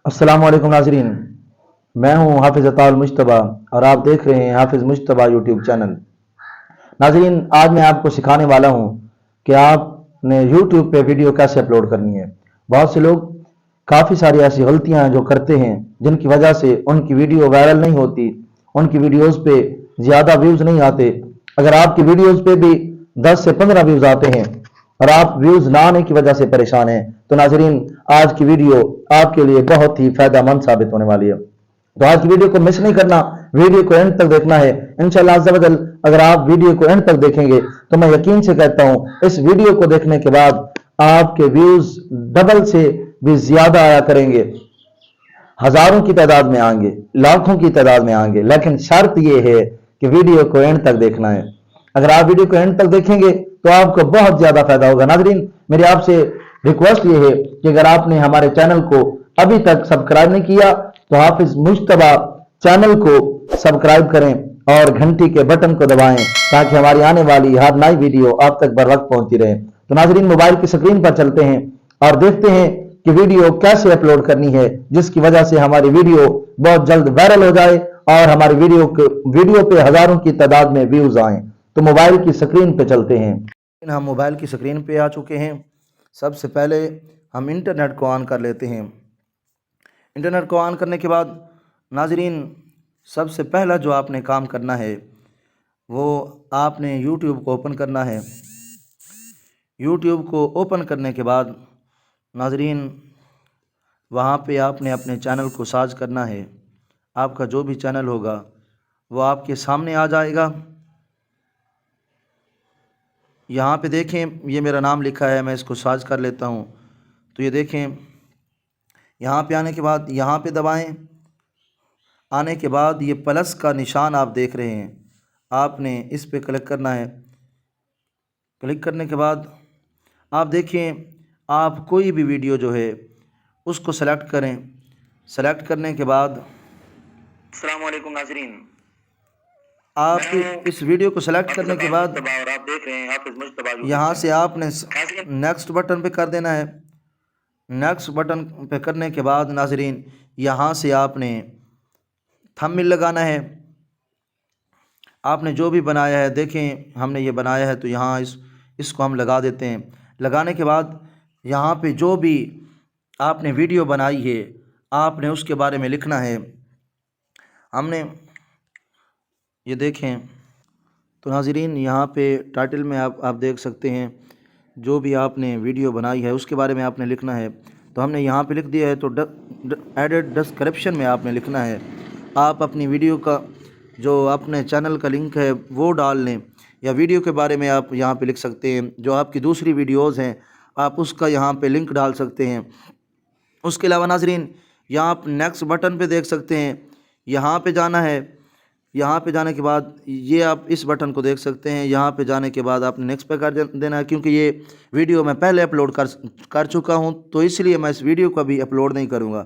अस्सलाम वालेकुम नाजरीन। मैं हूं हाफिज अताउल मुश्तबा और आप देख रहे हैं हाफिज मुश्तबा यूट्यूब चैनल। नाजरीन, आज मैं आपको सिखाने वाला हूं कि आपने यूट्यूब पे वीडियो कैसे अपलोड करनी है। बहुत से लोग काफ़ी सारी ऐसी गलतियां जो करते हैं जिनकी वजह से उनकी वीडियो वायरल नहीं होती, उनकी वीडियोस पे ज़्यादा व्यूज़ नहीं आते। अगर आपकी वीडियोस पे भी 10 से 15 व्यूज़ आते हैं और आप व्यूज़ ना आने की वजह से परेशान हैं, तो नाजरीन, आज की वीडियो आपके लिए बहुत ही फायदेमंद साबित होने वाली है। तो आज की वीडियो को मिस नहीं करना, वीडियो को एंड तक देखना है। इंशाल्लाह अज़्ज़ा वजल अगर आप वीडियो को एंड तक देखेंगे तो मैं यकीन से कहता हूं इस वीडियो को देखने के बाद आपके व्यूज डबल से भी ज्यादा आया करेंगे, हजारों की तादाद में आएंगे, लाखों की तादाद में आएंगे। लेकिन शर्त यह है कि वीडियो को एंड तक देखना है। अगर आप वीडियो को एंड तक देखेंगे तो आपको बहुत ज्यादा फायदा होगा। नाजरीन, मेरी आपसे रिक्वेस्ट ये है कि अगर आपने हमारे चैनल को अभी तक सब्सक्राइब नहीं किया तो हाफिज मुश्तबा चैनल को सब्सक्राइब करें और घंटी के बटन को दबाएं ताकि हमारी आने वाली हर नई वीडियो आप तक बर वक्त पहुंचती रहे। तो नाजरीन, मोबाइल की स्क्रीन पर चलते हैं और देखते हैं कि वीडियो कैसे अपलोड करनी है जिसकी वजह से हमारी वीडियो बहुत जल्द वायरल हो जाए और हमारी वीडियो पे हजारों की तादाद में व्यूज आए। तो मोबाइल की स्क्रीन पे चलते हैं। हम मोबाइल की स्क्रीन पे आ चुके हैं। सबसे पहले हम इंटरनेट को ऑन कर लेते हैं। इंटरनेट को ऑन करने के बाद नाजरीन, सबसे पहला जो आपने काम करना है वो आपने यूट्यूब को ओपन करना है। यूट्यूब को ओपन करने के बाद नाजरीन, वहाँ पे आपने अपने चैनल को सर्च करना है। आपका जो भी चैनल होगा वो आपके सामने आ जाएगा। यहाँ पे देखें, ये मेरा नाम लिखा है, मैं इसको सर्च कर लेता हूँ। तो ये देखें, यहाँ पे आने के बाद यहाँ पे दबाएं। आने के बाद ये प्लस का निशान आप देख रहे हैं, आपने इस पे क्लिक करना है। क्लिक करने के बाद आप देखें, आप कोई भी वीडियो जो है उसको सेलेक्ट करें। सेलेक्ट करने के बाद अस्सलाम वालेकुम नाज़रीन, आप इस वीडियो को सेलेक्ट करने के बाद आप देख रहे हैं यहाँ से आपने नेक्स्ट बटन पे कर देना है। नेक्स्ट बटन पे करने के बाद नाजरीन, यहाँ से आपने थंबनेल लगाना है। आपने जो भी बनाया है, देखें हमने ये बनाया है तो यहाँ इसको हम लगा देते हैं। लगाने के बाद यहाँ पे जो भी आपने वीडियो बनाई है आपने उसके बारे में लिखना है। हमने ये देखें तो नाजरीन, यहाँ पे टाइटल में आप देख सकते हैं जो भी आपने वीडियो बनाई है उसके बारे में आपने लिखना है। तो हमने यहाँ पे लिख दिया है। तो एडेड डिस्क्रिप्शन में आपने लिखना है। आप अपनी वीडियो का जो अपने चैनल का लिंक है वो डाल लें, या वीडियो के बारे में आप यहाँ पे लिख सकते हैं। जो आपकी दूसरी वीडियोस हैं आप उसका यहाँ पे लिंक डाल सकते हैं। उसके अलावा नाजरीन, यहाँ आप नेक्स्ट बटन पे देख सकते हैं, यहाँ पे जाना है। यहाँ पे जाने के बाद ये आप इस बटन को देख सकते हैं। यहाँ पे जाने के बाद आपने नेक्स्ट पे कर देना है। क्योंकि ये वीडियो मैं पहले अपलोड कर चुका हूँ तो इसलिए मैं इस वीडियो को भी अपलोड नहीं करूँगा।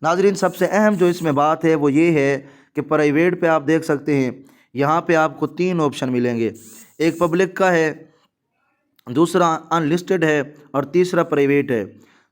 नाजरीन, सबसे अहम जो इसमें बात है वो ये है कि प्राइवेट पे आप देख सकते हैं, यहाँ पे आपको 3 ऑप्शन मिलेंगे। एक पब्लिक का है, दूसरा अनलिस्टेड है और तीसरा प्राइवेट है।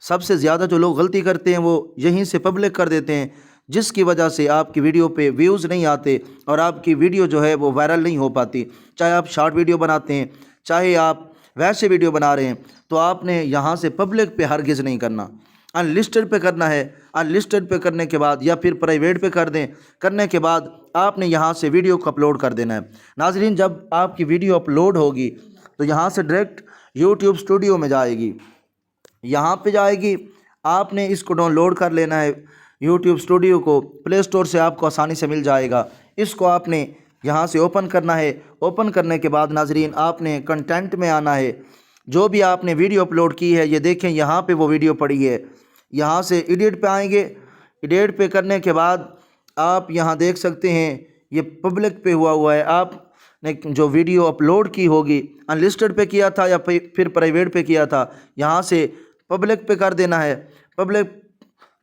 सबसे ज़्यादा जो लोग गलती करते हैं वो यहीं से पब्लिक कर देते हैं, जिसकी वजह से आपकी वीडियो पे व्यूज़ नहीं आते और आपकी वीडियो जो है वो वायरल नहीं हो पाती। चाहे आप शॉर्ट वीडियो बनाते हैं, चाहे आप वैसे वीडियो बना रहे हैं, तो आपने यहाँ से पब्लिक पे हरगिज़ नहीं करना, अनलिस्टेड पे करना है। अनलिस्टेड पे करने के बाद या फिर प्राइवेट पे कर दें, करने के बाद आपने यहाँ से वीडियो को अपलोड कर देना है। नाजरीन, जब आपकी वीडियो अपलोड होगी तो यहाँ से डायरेक्ट यूट्यूब स्टूडियो में जाएगी। यहाँ पे जाएगी, आपने इसको डाउनलोड कर लेना है। यूट्यूब स्टूडियो को प्ले स्टोर से आपको आसानी से मिल जाएगा। इसको आपने यहाँ से ओपन करना है। ओपन करने के बाद नाजरीन, आपने कंटेंट में आना है। जो भी आपने वीडियो अपलोड की है, ये देखें यहाँ पे वो वीडियो पड़ी है। यहाँ से एडिट पे आएंगे। एडिट पे करने के बाद आप यहाँ देख सकते हैं ये पब्लिक पे हुआ है। आपने जो वीडियो अपलोड की होगी, अनलिस्टेड पे किया था या फिर प्राइवेट पे किया था, यहाँ से पब्लिक पे कर देना है। पब्लिक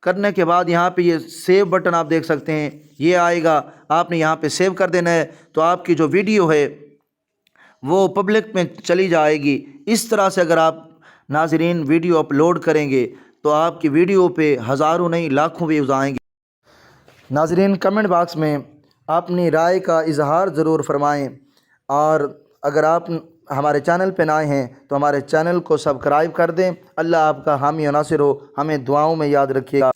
करने के बाद यहाँ पे ये सेव बटन आप देख सकते हैं, ये आएगा। आपने यहाँ पे सेव कर देना है तो आपकी जो वीडियो है वो पब्लिक में चली जाएगी। इस तरह से अगर आप नाजरीन वीडियो अपलोड करेंगे تو آپ کی ویڈیو پہ ہزاروں نہیں لاکھوں ویوز آئیں گے۔ ناظرین، کمنٹ باکس میں اپنی رائے کا اظہار ضرور فرمائیں، اور اگر آپ ہمارے چینل پہ نئے ہیں تو ہمارے چینل کو سبسکرائب کر دیں۔ اللہ آپ کا حامی و ناصر ہو، ہمیں دعاؤں میں یاد رکھیے گا۔